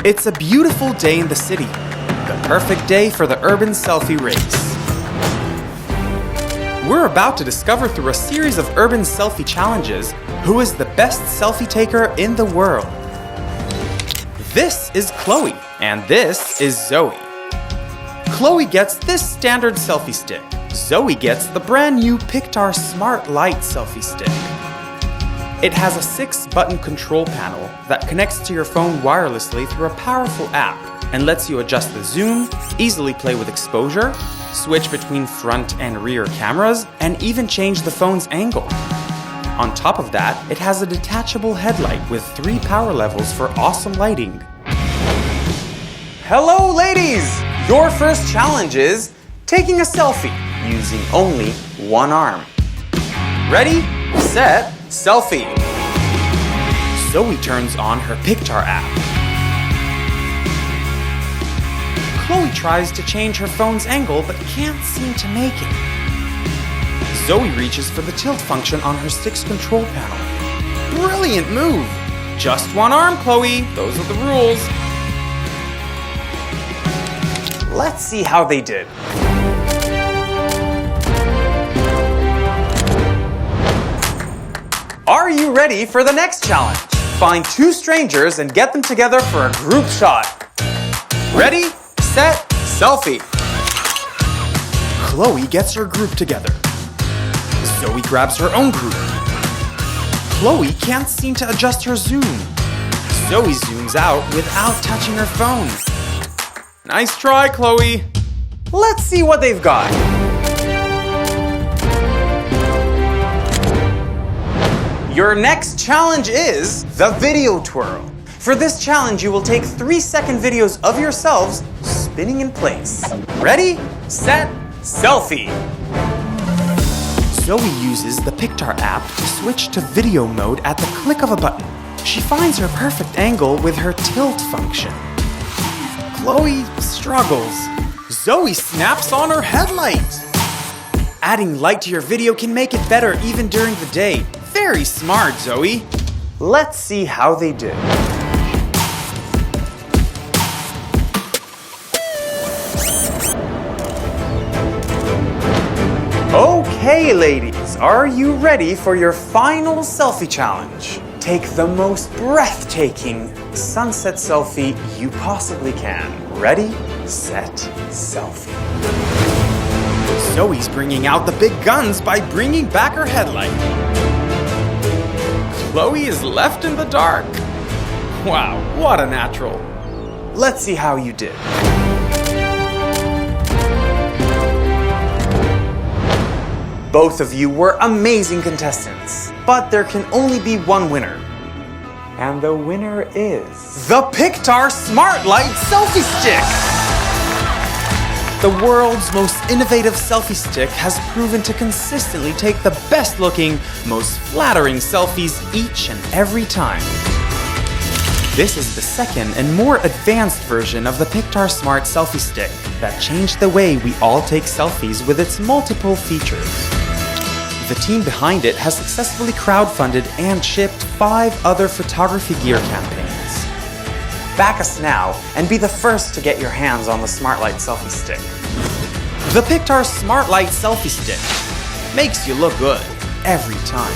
It's a beautiful day in the city. The perfect day for the urban selfie race. We're about to discover through a series of urban selfie challenges who is the best selfie taker in the world. This is Chloe, and this is Zoe. Chloe gets this standard selfie stick. Zoe gets the brand new Pictar Smart Selfie Stick. It has a 6-button control panel that connects to your phone wirelessly through a powerful app and lets you adjust the zoom, easily play with exposure, switch between front and rear cameras, and even change the phone's angle. On top of that, it has a detachable headlight with 3 power levels for awesome lighting. Hello ladies! Your first challenge is taking a selfie using only one arm. Ready, set, selfie. Zoe turns on her Pictar app. Chloe tries to change her phone's angle but can't seem to make it. Zoe reaches for the tilt function on her stick's control panel. Brilliant move! Just one arm, Chloe. Those are the rules. Let's see how they did. Are you ready for the next challenge? Find 2 strangers and get them together for a group shot. Ready, set, selfie. Chloe gets her group together. Zoe grabs her own group. Chloe can't seem to adjust her zoom. Zoe zooms out without touching her phone. Nice try, Chloe. Let's see what they've got. Your next challenge is the video twirl. For this challenge, you will take 3-second videos of yourselves spinning in place. Ready, set, selfie. Zoe uses the Pictar app to switch to video mode at the click of a button. She finds her perfect angle with her tilt function. Chloe struggles. Zoe snaps on her headlight. Adding light to your video can make it better even during the day. Very smart, Zoe. Let's see how they did. Okay, ladies, are you ready for your final selfie challenge? Take the most breathtaking sunset selfie you possibly can. Ready, set, selfie. Zoe's bringing out the big guns by bringing back her headlight. Chloe is left in the dark. Wow, what a natural. Let's see how you did. Both of you were amazing contestants, but there can only be one winner. And the winner is the Pictar Smart Selfie Stick! The world's most innovative selfie stick has proven to consistently take the best-looking, most flattering selfies each and every time. This is the second and more advanced version of the Pictar Smart Selfie Stick that changed the way we all take selfies with its multiple features. The team behind it has successfully crowdfunded and shipped 5 other photography gear campaigns. Back us now and be the first to get your hands on the Smart Selfie Stick. The Pictar Smart Selfie Stick makes you look good every time.